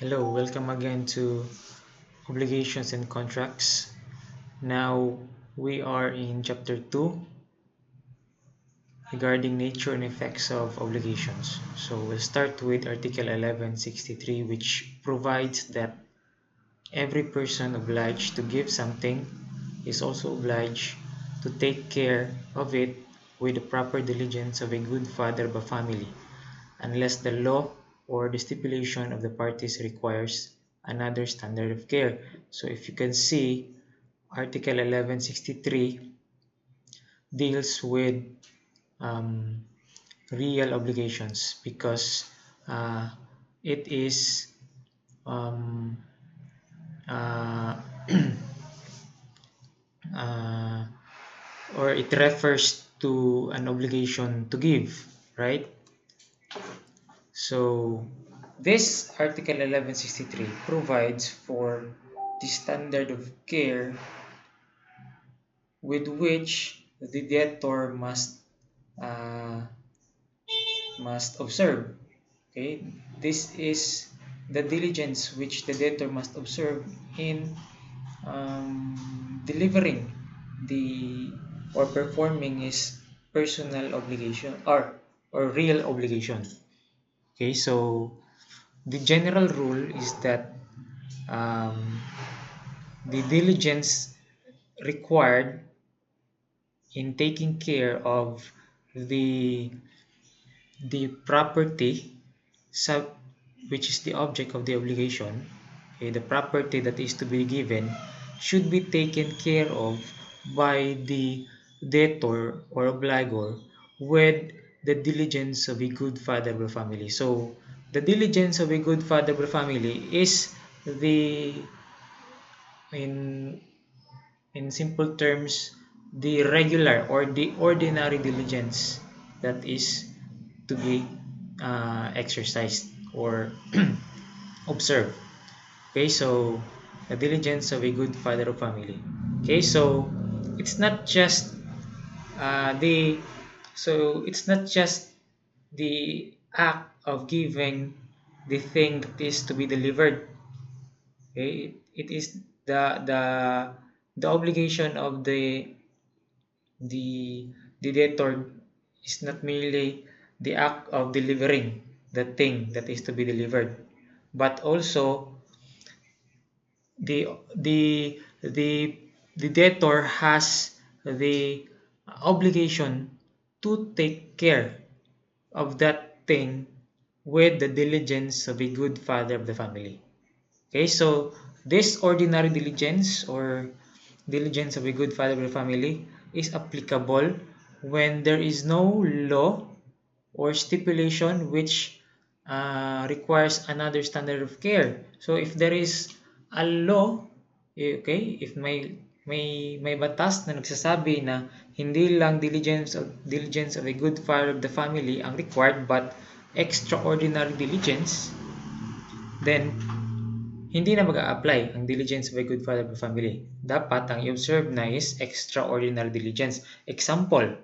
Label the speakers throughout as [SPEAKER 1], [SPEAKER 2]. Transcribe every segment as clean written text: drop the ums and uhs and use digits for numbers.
[SPEAKER 1] Hello, welcome again to Obligations and Contracts. Now we are in chapter 2 regarding nature and effects of obligations. So we'll start with Article 1163, which provides that every person obliged to give something is also obliged to take care of it with the proper diligence of a good father of a family, unless the law or the stipulation of the parties requires another standard of care. So if you can see, Article 1163 deals with um, real obligations because uh, it is um, uh, uh, or it refers to an obligation to give, right? So this Article 1163 provides for the standard of care with which the debtor uh, must observe. Okay, this is the diligence which the debtor must observe in delivering the or performing his personal obligation or real obligation. Okay, so the general rule is that um, the diligence required in taking care of the the property sub which is the object of the obligation, okay, the property that is to be given should be taken care of by the debtor or obligor with the diligence of a good father of the family. So the diligence of a good father of the family is the in simple terms, the regular or the ordinary diligence that is to be exercised or observed. Okay, so the diligence of a good father of family. Okay, so it's not just the it's not just the act of giving the thing that is to be delivered. Okay, it is the the obligation of the the debtor is not merely the act of delivering the thing that is to be delivered, but also the the the the debtor has the obligation to take care of that thing with the diligence of a good father of the family. Okay, so this ordinary diligence or diligence of a good father of the family is applicable when there is no law or stipulation which requires another standard of care. So if there is a law, okay, if may batas na nagsasabi na hindi lang diligence of a good father of the family ang required but extraordinary diligence, then hindi na mag-a-apply ang diligence of a good father of the family. Dapat ang i-observe na is extraordinary diligence. Example,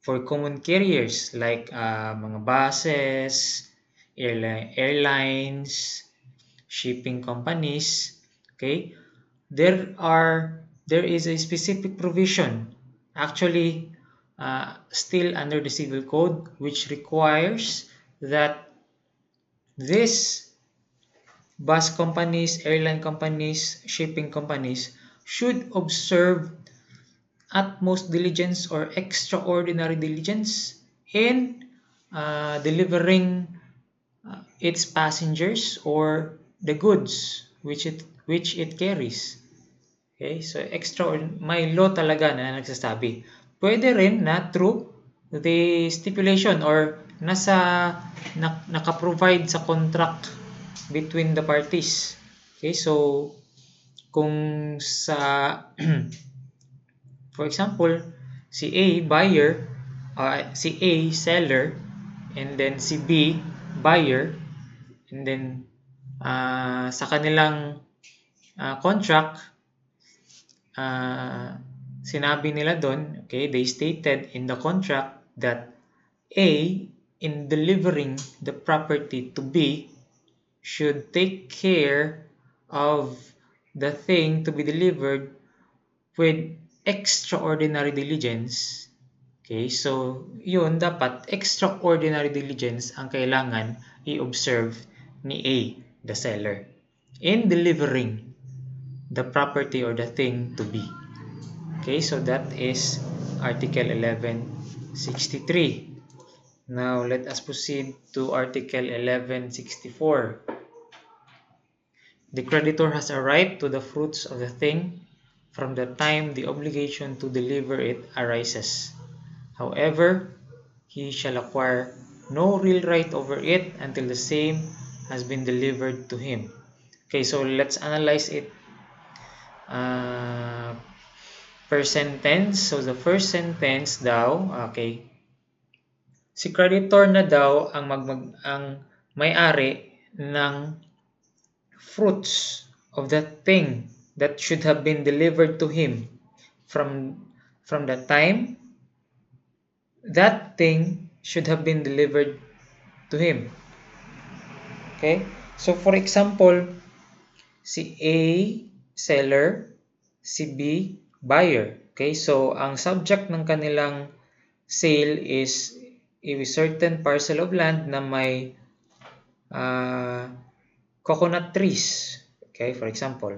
[SPEAKER 1] for common carriers like mga buses, airlines, shipping companies, okay, there is a specific provision actually still under the civil code which requires that this bus companies, airline companies, shipping companies should observe utmost diligence or extraordinary diligence in delivering its passengers or the goods which it carries. Okay, so may law talaga na nagsasabi. Pwede rin na through the stipulation or naka-provide sa contract between the parties. Okay, so kung sa for example, si A buyer, si A seller, and then si B buyer, and then sa kanilang contract, sinabi nila doon, okay, they stated in the contract that A in delivering the property to B should take care of the thing to be delivered with extraordinary diligence. Okay, so yun, dapat extraordinary diligence ang kailangan i-observe ni A, the seller, in delivering the property or the thing to B. Okay, so that is Article 1163. Now, let us proceed to Article 1164. The creditor has a right to the fruits of the thing from the time the obligation to deliver it arises. However, he shall acquire no real right over it until the same has been delivered to him. Okay, so let's analyze it per sentence. So the first sentence daw, okay, si creditor na daw ang may-ari ng fruits of that thing that should have been delivered to him from the time that thing should have been delivered to him. Okay? So for example, si A seller, si B buyer. Okay? So ang subject ng kanilang sale is a certain parcel of land na may coconut trees. Okay, for example,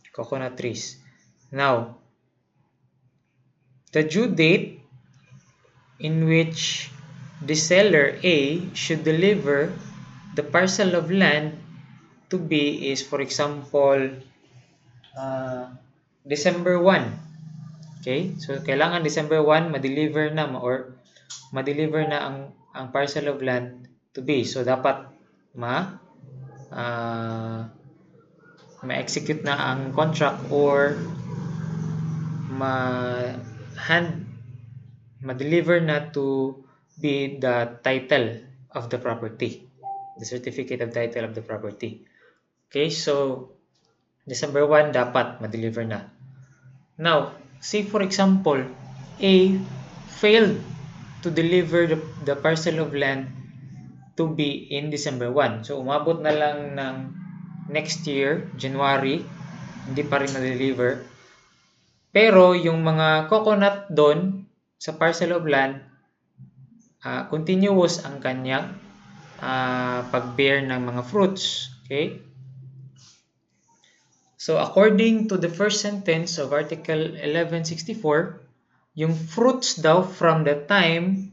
[SPEAKER 1] coconut trees. Now, the due date in which the seller A should deliver the parcel of land to B is, for example, December 1. Okay, so kailangan December 1 ma-deliver na ang parcel of land to B. So dapat ma-execute na ang contract or ma-deliver na to be the title of the property, the certificate of title of the property. Okay, so December 1 dapat ma-deliver na. Now, say for example, A failed to deliver the parcel of land to B in December 1. So umabot na lang ng next year, January, hindi pa rin na-deliver. Pero yung mga coconut doon sa parcel of land, continuous ang kanyang pag-bear ng mga fruits. Okay? So according to the first sentence of Article 1164, yung fruits daw from the time,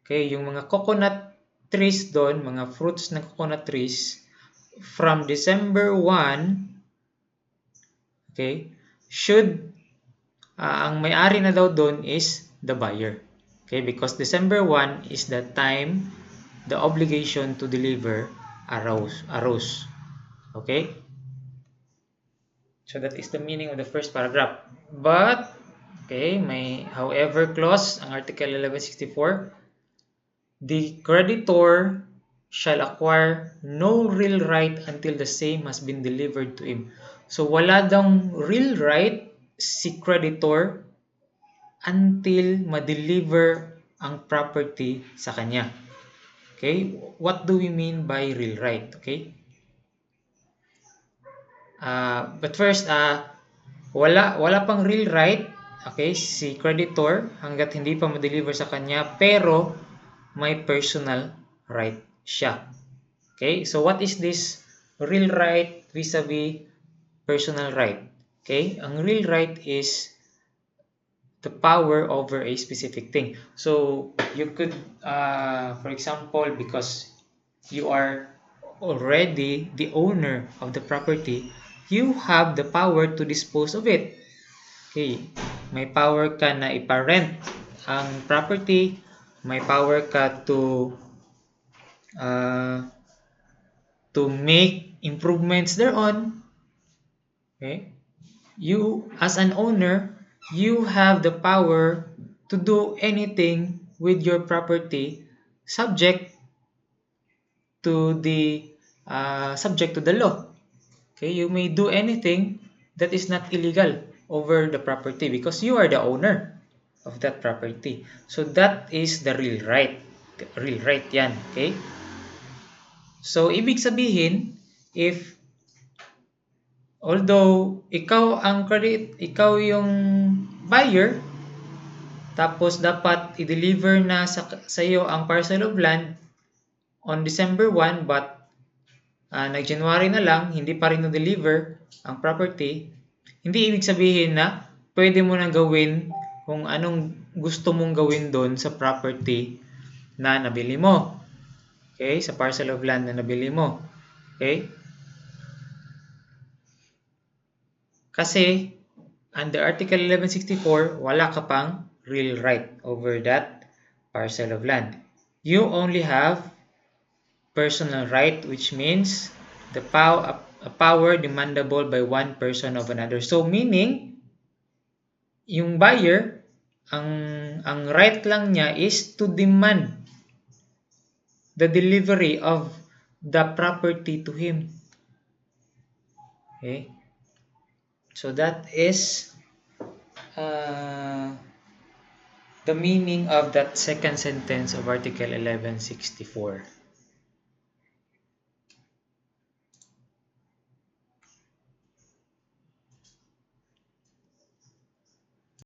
[SPEAKER 1] okay, yung mga coconut trees doon, mga fruits ng coconut trees, from December 1, okay, should, ang may-ari na daw doon is the buyer. Okay, because December 1 is the time the obligation to deliver arose. Okay? So that is the meaning of the first paragraph. But, okay, may however clause ang Article 1164, the creditor shall acquire no real right until the same has been delivered to him. So wala daw real right si creditor until ma-deliver ang property sa kanya. Okay? What do we mean by real right? Okay? But first, wala pang real right, okay, si creditor hanggat hindi pa ma-deliver sa kanya, pero may personal right siya. Okay? So what is this real right vis-a-vis personal right? Okay? Ang real right is the power over a specific thing. So you could, for example, because you are already the owner of the property, you have the power to dispose of it. Okay, may power ka na iparent ang property, may power ka to make improvements thereon. Okay, you as an owner, you have the power to do anything with your property subject to the law. Okay, you may do anything that is not illegal over the property because you are the owner of that property. So that is the real right. Real right yan. Okay? So ibig sabihin, if although ikaw yung buyer, tapos dapat i-deliver na sa iyo ang parcel of land on December 1, but nag-January na lang, hindi pa rin na-deliver ang property, hindi ibig sabihin na pwede mo na gawin kung anong gusto mong gawin doon sa property na nabili mo. Okay? Sa parcel of land na nabili mo. Okay? Kasi under Article 1164, wala ka pang real right over that parcel of land. You only have personal right, which means a power demandable by one person of another. So meaning, yung buyer, ang right lang niya is to demand the delivery of the property to him. Okay? So that is the meaning of that second sentence of Article 1164.